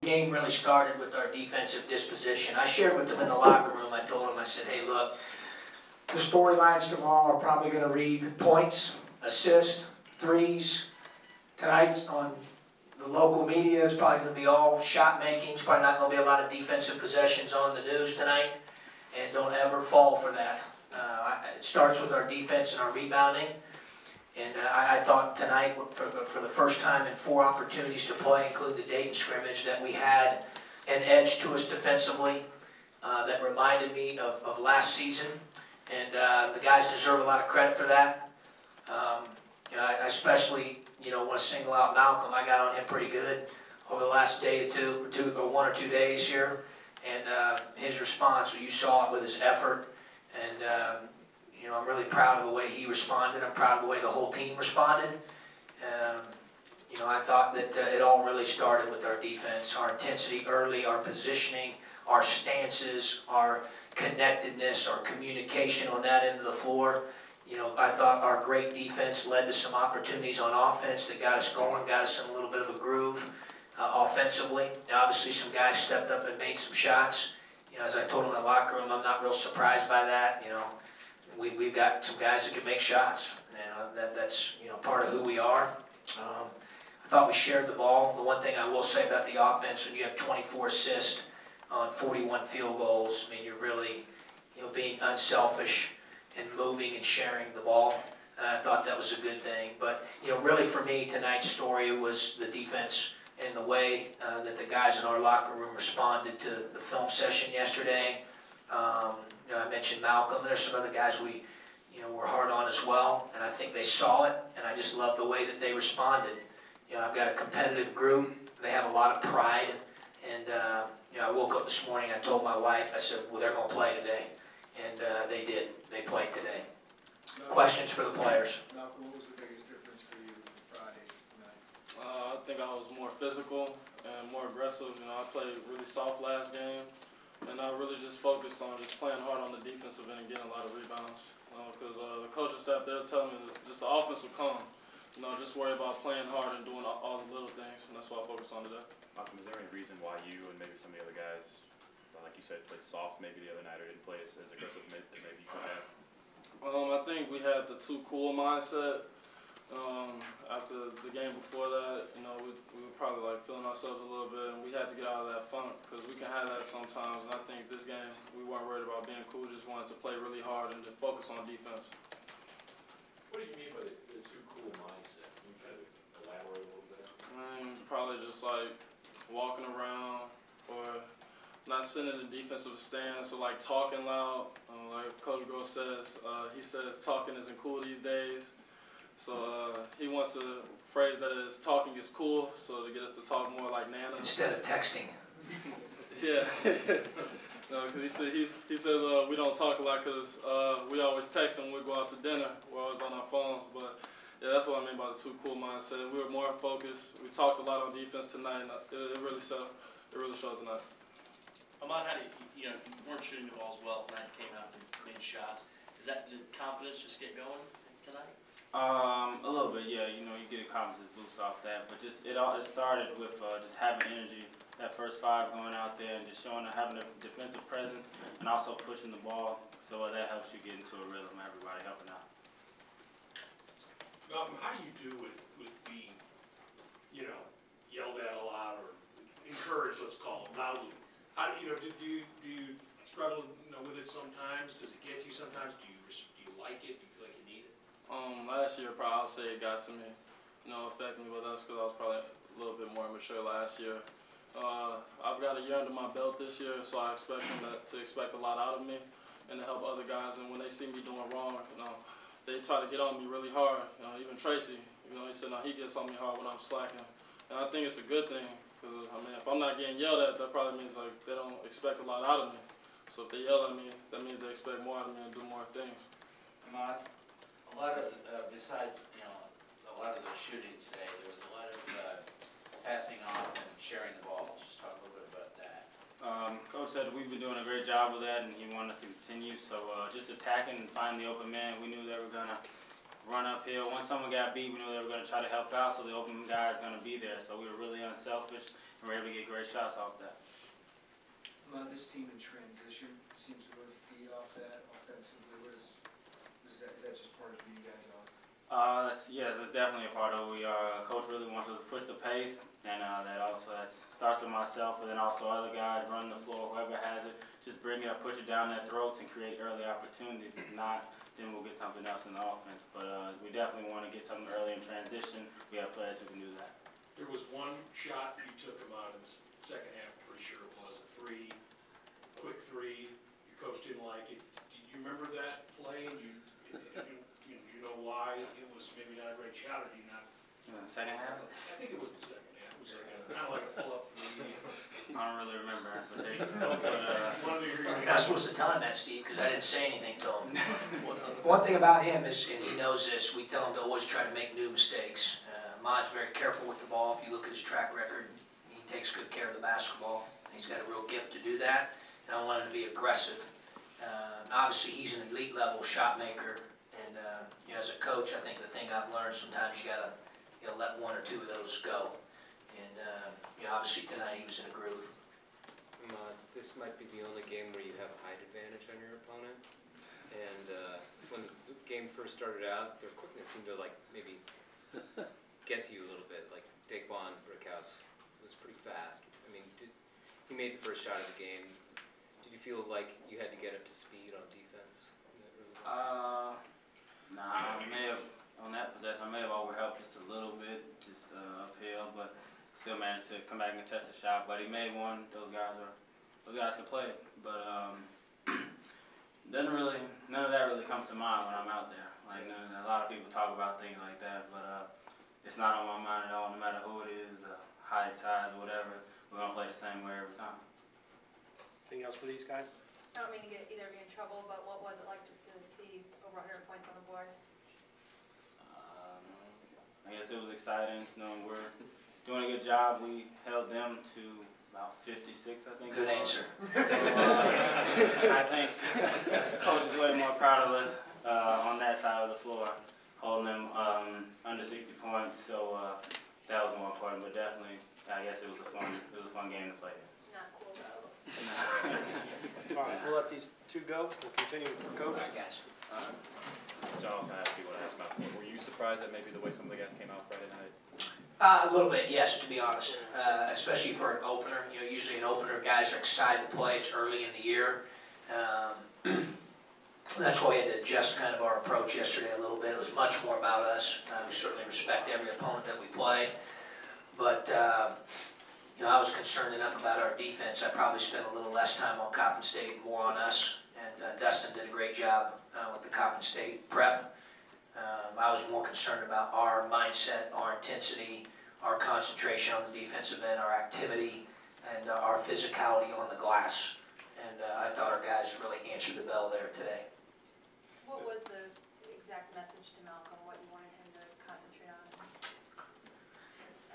Game really started with our defensive disposition. I shared with them in the locker room. I told them, I said, hey, look, the storylines tomorrow are probably going to read points, assists, threes. Tonight on the local media, it's probably going to be all shot makings. Probably not going to be a lot of defensive possessions on the news tonight. And don't ever fall for that. It starts with our defense and our rebounding. And I thought tonight, for the first time in 4 opportunities to play, including the Dayton scrimmage, that we had an edge to us defensively that reminded me of last season. And the guys deserve a lot of credit for that. I especially want to single out Malcolm. I got on him pretty good over the last day or 1 or 2 days here. And his response, you saw it with his effort. And I'm really proud of the way he responded. I'm proud of the way the whole team responded. I thought that it all really started with our defense, our intensity early, our positioning, our stances, our connectedness, our communication on that end of the floor. I thought our great defense led to some opportunities on offense that got us going, got us in a little bit of a groove offensively. Now, obviously, some guys stepped up and made some shots. As I told them in the locker room, I'm not real surprised by that. We've got some guys that can make shots. That's part of who we are. I thought we shared the ball. The one thing I will say about the offense, when you have 24 assists on 41 field goals, I mean, you're really being unselfish and moving and sharing the ball. And I thought that was a good thing. But really for me, tonight's story was the defense and the way that the guys in our locker room responded to the film session yesterday. I mentioned Malcolm. There's some other guys we were hard on as well, and I think they saw it, and I just love the way that they responded. I've got a competitive group. They have a lot of pride, and I woke up this morning, I told my wife, I said, well, they're going to play today, and they did. They played today. Questions for the players? Malcolm, what was the biggest difference for you Friday tonight? I think I was more physical and more aggressive. I played really soft last game. And I really just focused on just playing hard on the defensive end and getting a lot of rebounds. Because the coaching staff, they'll tell me that just the offense will come. Just worry about playing hard and doing all the little things, and that's what I focus on today. Malcolm, is there any reason why you and maybe some of the other guys, like you said, played soft maybe the other night or didn't play as aggressive as maybe you could have? I think we had the too cool mindset. After the game before that, we were probably feeling ourselves a little bit, and we had to get out of that funk because we can have that sometimes. And I think this game we weren't worried about being cool; just wanted to play really hard and to focus on defense. What do you mean by the too cool mindset? Can you kind of elaborate a little bit? Probably just walking around or not sitting in the defensive stance or talking loud. Like Coach Groce says, he says talking isn't cool these days. So he wants to phrase that as talking is cool, so to get us to talk more like Nana. Instead of texting. Yeah. Because he says we don't talk a lot because we always text when we go out to dinner. We're always on our phones. But yeah, that's what I mean by the too cool mindset. We were more focused. We talked a lot on defense tonight, and it really showed. It really showed tonight. Ahmad, how did you weren't shooting the balls well tonight? Came out and made shots. Did confidence just get going tonight? A little bit, yeah. You get a confidence boost off that, but it started with just having energy. That first 5 going out there and just having a defensive presence and also pushing the ball, so that helps you get into a rhythm. Everybody helping out. Malcolm, how do you do with being, yelled at a lot or encouraged, let's call it, loudly? How do you struggle with it sometimes? Does it get to you sometimes? Do you like it? Do you feel like you need it? Last year, probably I'll say it got to me, affected me, but that's because I was probably a little bit more immature last year. I've got a year under my belt this year, so I expect them to expect a lot out of me and to help other guys. And when they see me doing wrong, they try to get on me really hard. Even Tracy, he said, he gets on me hard when I'm slacking. And I think it's a good thing because, if I'm not getting yelled at, that probably means they don't expect a lot out of me. So if they yell at me, that means they expect more out of me and do more things. Ahmad, a lot of besides a lot of the shooting today, there was a lot of passing off and sharing the ball. Just talk a little bit about that. Coach said we've been doing a great job with that, and he wanted us to continue. So just attacking and finding the open man. We knew they were gonna run uphill. Once someone got beat, we knew they were gonna try to help out. So the open guy is gonna be there. So we were really unselfish and we're able to get great shots off that. This team in transition seems to really feed off that offensively. Is that just part of who you guys are? Yeah, that's definitely a part of who we are. Coach really wants us to push the pace, and that starts with myself, but then also other guys running the floor, whoever has it, just bring it up, push it down their throats, and create early opportunities. If not, then we'll get something else in the offense. But we definitely want to get something early in transition. We have players who can do that. There was one shot you took him out in the second half, I'm pretty sure it was, a three, quick three. Your coach didn't like it. Do you remember that play? Do you know why it was maybe not a great shot, or do you not? In the second half? I think it was the second half. It was kind of like a pull-up for me. I don't really remember in particular. You're not supposed to tell him that, Steve, because I didn't say anything to him. One thing about him is, and he knows this, we tell him to always try to make new mistakes. Ahmad's very careful with the ball. If you look at his track record, he takes good care of the basketball. He's got a real gift to do that, and I want him to be aggressive. Obviously, he's an elite level shot maker, and as a coach, I think the thing I've learned, sometimes you gotta let one or two of those go. And obviously tonight he was in a groove. This might be the only game where you have a height advantage on your opponent. And when the game first started out, their quickness seemed to maybe get to you a little bit. Like Daquan Brickhouse was pretty fast. I mean, he made the first shot of the game. Did you feel like you had to get up to speed on defense? Nah, on that possession, I may have overhelped just a little bit, just uphill, but still managed to come back and test the shot. But he made one. Those guys can play, but none of that really comes to mind when I'm out there. Like a lot of people talk about things like that, but it's not on my mind at all. No matter who it is, height, size, whatever, we're gonna play the same way every time. Anything else for these guys? I don't mean to get either of you in trouble, but what was it like just to see over 100 points on the board? I guess it was exciting. We're doing a good job. We held them to about 56, I think. Good answer. So, I think Coach is way more proud of us on that side of the floor, holding them under 60 points. So that was more important. But definitely, I guess it was a fun game to play. Not cool though. All right, we'll let these two go. We'll continue with Coach. All right, guys. John, can I ask you what I asked about? Were you surprised at maybe the way some of the guys came out Friday night? A little bit, yes, to be honest. Especially for an opener. Usually an opener, guys are excited to play. It's early in the year. That's why we had to adjust kind of our approach yesterday a little bit. It was much more about us. We certainly respect every opponent that we play. But, I was concerned enough about our defense. I probably spent a little less time on Coppin State, more on us. And Dustin did a great job with the Coppin State prep. I was more concerned about our mindset, our intensity, our concentration on the defensive end, our activity, and our physicality on the glass. And I thought our guys really answered the bell there today. What was the exact message to Malcolm, what you wanted him to concentrate on?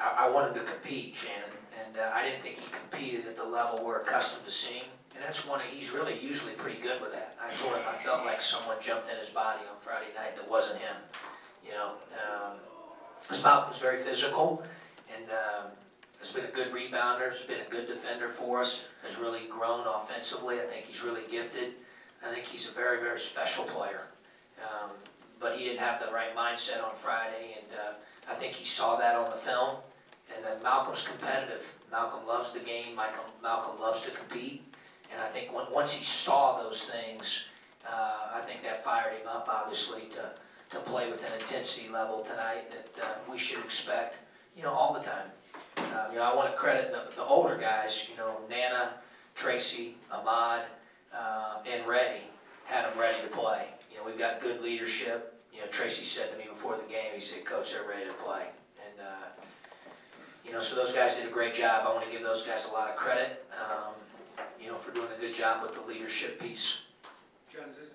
I wanted him to compete, Shannon, and I didn't think he competed at the level we're accustomed to seeing. And that's he's really usually pretty good with that. I told him I felt like someone jumped in his body on Friday night that wasn't him. Malcolm's very physical, and has been a good rebounder, has been a good defender for us, has really grown offensively. I think he's really gifted. I think he's a very, very special player. But he didn't have the right mindset on Friday, and I think he saw that on the film. And Malcolm's competitive. Malcolm loves the game. Malcolm loves to compete. And I think once he saw those things, I think that fired him up, obviously, to play with an intensity level tonight that we should expect, all the time. I want to credit the older guys, Nana, Tracy, Ahmad, and Ray had them ready to play. We've got good leadership. Tracy said to me before the game, he said, "Coach, they're ready to play." And, so those guys did a great job. I want to give those guys a lot of credit, for doing a good job with the leadership piece. John, is this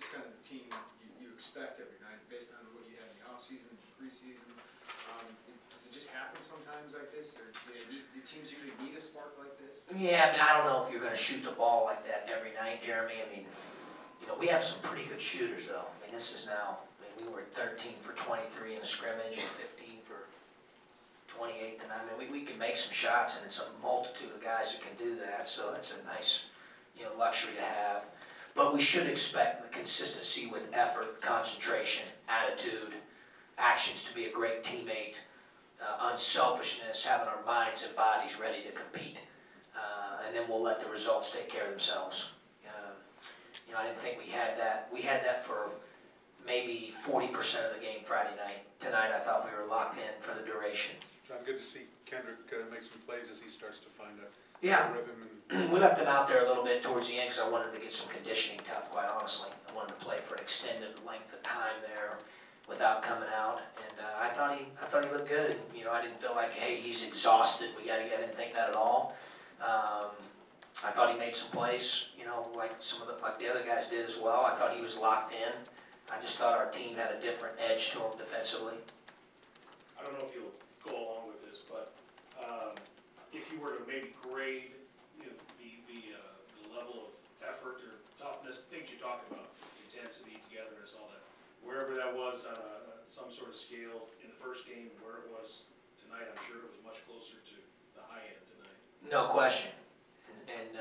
kind of the team you expect every night based on what you had in the offseason, preseason? Does it just happen sometimes like this? Or do teams usually need a spark like this? Yeah, I don't know if you're going to shoot the ball like that every night, Jeremy. We have some pretty good shooters, though. We were 13 for 23 in the scrimmage and 15 for 28 tonight. I mean, we can make some shots, and it's a multitude of guys that can do that, so it's a nice, luxury to have. But we should expect the consistency with effort, concentration, attitude, actions to be a great teammate, unselfishness, having our minds and bodies ready to compete. And then we'll let the results take care of themselves. I didn't think we had that. We had that for maybe 40% of the game Friday night. Tonight I thought we were locked in for the duration. John, good to see Kendrick make some plays as he starts to find a rhythm. We left him out there a little bit towards the end because I wanted him to get some conditioning time, quite honestly. I wanted him to play for an extended length of time there without coming out, and I thought he looked good. I didn't feel like, hey, he's exhausted. I didn't think that at all. I thought he made some plays, like the other guys did as well. I thought he was locked in. I just thought our team had a different edge to him defensively. I don't know if you'll go along with this, but if you were to maybe grade the level of effort or toughness, things you talked about, intensity, togetherness, all that, wherever that was on some sort of scale in the first game and where it was tonight, I'm sure it was much closer to the high end tonight. No question. And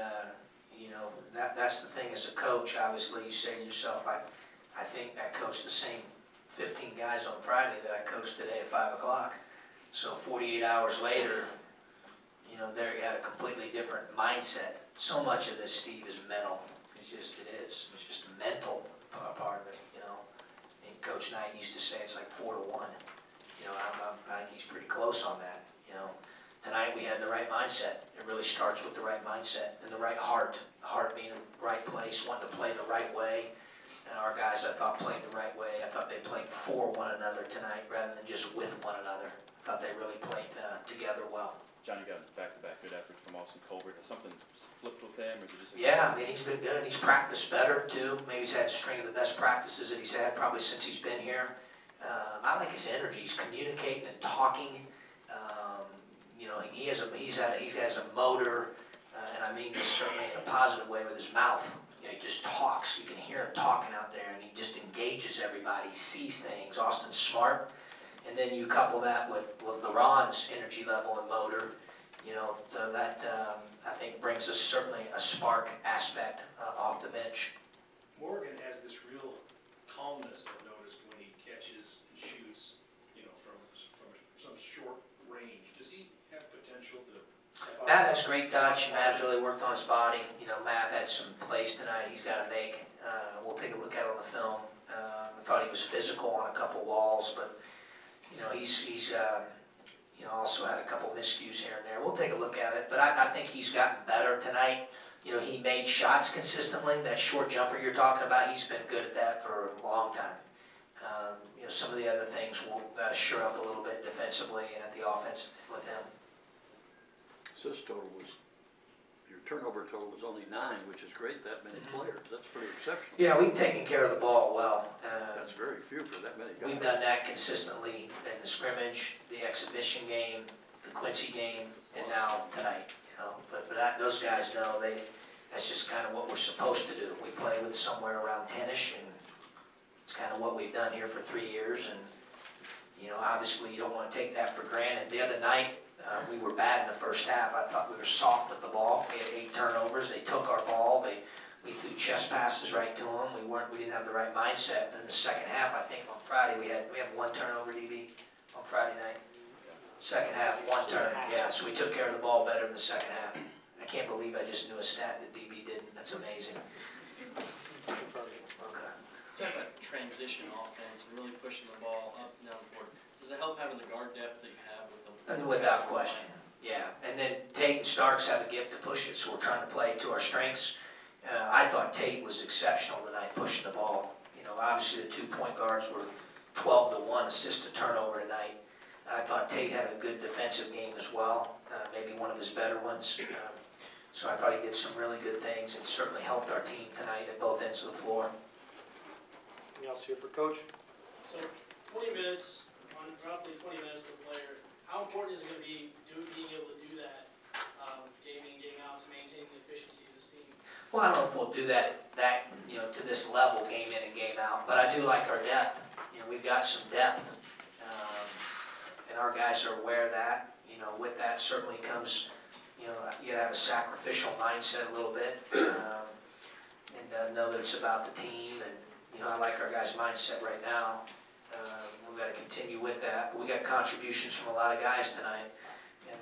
that's the thing as a coach. Obviously, you say to yourself, I think I coached the same 15 guys on Friday that I coached today at 5 o'clock. So 48 hours later, they had a completely different mindset. So much of this, Steve, is mental. It is. It's just a mental part of it, And Coach Knight used to say it's like 4-1. I think he's pretty close on that, Tonight we had the right mindset. It really starts with the right mindset and the right heart. The heart being in the right place, wanting to play the right way. And our guys, I thought, played the right way. I thought they played for one another tonight rather than just with one another. I thought they really played together well. John, you got back-to-back good efforts from Austin Colbert. Has something flipped with him, or is it just? Yeah, he's been good. He's practiced better, too. Maybe he's had a string of the best practices that he's had probably since he's been here. I like his energy. He's communicating and talking. He has a motor, and I mean this certainly in a positive way with his mouth. He just talks. You can hear him talking out there, and he just engages everybody. He sees things. Austin's smart. And then you couple that with LeRon's energy level and motor, that I think brings us certainly a spark aspect off the bench. Morgan has this real calmness I've noticed when he catches and shoots, from some short range. Does he have potential to? Matt has great touch. Matt's really worked on his body. Matt had some plays tonight he's got to make. We'll take a look at it on the film. I thought he was physical on a couple walls, but he's also had a couple miscues here and there. We'll take a look at it, but I think he's gotten better tonight. He made shots consistently. That short jumper you're talking about, he's been good at that for a long time. Some of the other things will shore up a little bit defensively and at the offensive end with him. Assist total your turnover total was only 9, which is great, that many players. That's pretty exceptional. Yeah, we've taken care of the ball well. That's very few for that many guys. We've done that consistently in the scrimmage, the exhibition game, the Quincy game, and now tonight. But those guys know that's just kind of what we're supposed to do. We play with somewhere around 10-ish, and it's kind of what we've done here for 3 years. And obviously you don't want to take that for granted. The other night we were bad in the first half. I thought we were soft with the ball. We had 8 turnovers. They took our ball. We threw chest passes right to them. We didn't have the right mindset. In the second half, I think on Friday we had 1 turnover, DB, on Friday night. Second half, 1 turn. Yeah, so we took care of the ball better in the second half. I can't believe I just knew a stat that DB didn't. That's amazing. Okay. Talk about transition offense and really pushing the ball up and down the court. Does it help having the guard depth that you have with them? And without question, yeah. And then Tate and Starks have a gift to push it, so we're trying to play to our strengths. I thought Tate was exceptional tonight pushing the ball. Obviously the 2 point guards were 12-1 assist to turnover tonight. I thought Tate had a good defensive game as well, maybe one of his better ones. So I thought he did some really good things and certainly helped our team tonight at both ends of the floor. Anything else here for Coach? So 20 minutes, roughly 20 minutes per player. How important is it going to be being able to do that, getting out to maintain the efficiency of this team? Well, I don't know if we'll do that to this level, game in and game out, but I do like our depth. We've got some depth. and our guys are aware of that. You know, with that certainly comes, you know, you gotta have a sacrificial mindset a little bit, and know that it's about the team. And you know, I like our guys' mindset right now. We've got to continue with that. But we got contributions from a lot of guys tonight, and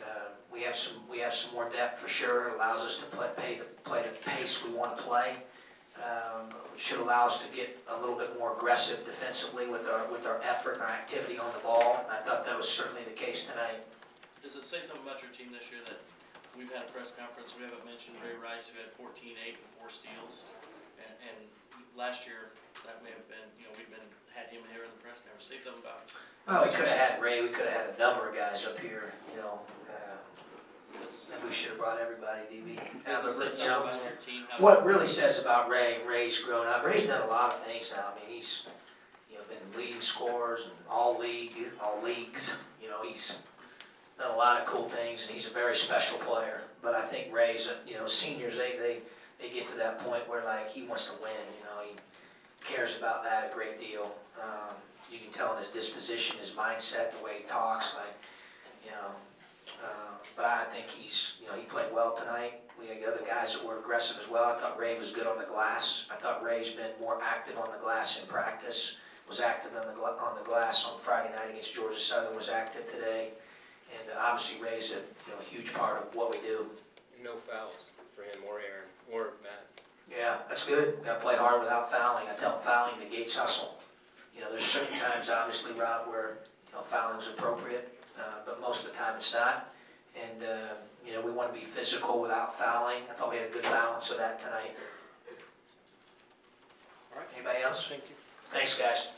we have some more depth for sure. It allows us to play the pace we want to play. It should allow us to get a little bit more aggressive defensively with our effort and our activity on the ball. I thought that was certainly the case tonight. Does it say something about your team this year that we've had a press conference, we haven't mentioned Ray Rice, who had 14-8 and 4 steals, and last year that may have been, you know, had him here in the press conference. Say something about it. Well, we could have had Ray. We could have had a number of guys up here. You know, maybe we should have brought everybody. DB. Does it say something about your team? What it really says about Ray, Ray's grown up. Ray's done a lot of things now. I mean, he's been leading scorers in all leagues. You know, he's done a lot of cool things, and he's a very special player. But I think Ray's, seniors, they get to that point where like he wants to win. You know, he cares about that a great deal. You can tell in his disposition, his mindset, the way he talks, but I think he played well tonight. We had other guys that were aggressive as well. I thought Ray was good on the glass. I thought Ray's been more active on the glass in practice, was active on the glass on Friday night against Georgia Southern, was active today. And obviously Ray's a huge part of what we do. No fouls for him or Aaron or Matt. Yeah, that's good. Got to play hard without fouling. I tell them fouling negates hustle. You know, there's certain times, obviously, Rob, where fouling is appropriate, but most of the time it's not. And we want to be physical without fouling. I thought we had a good balance of that tonight. All right. Anybody else? Thank you. Thanks, guys.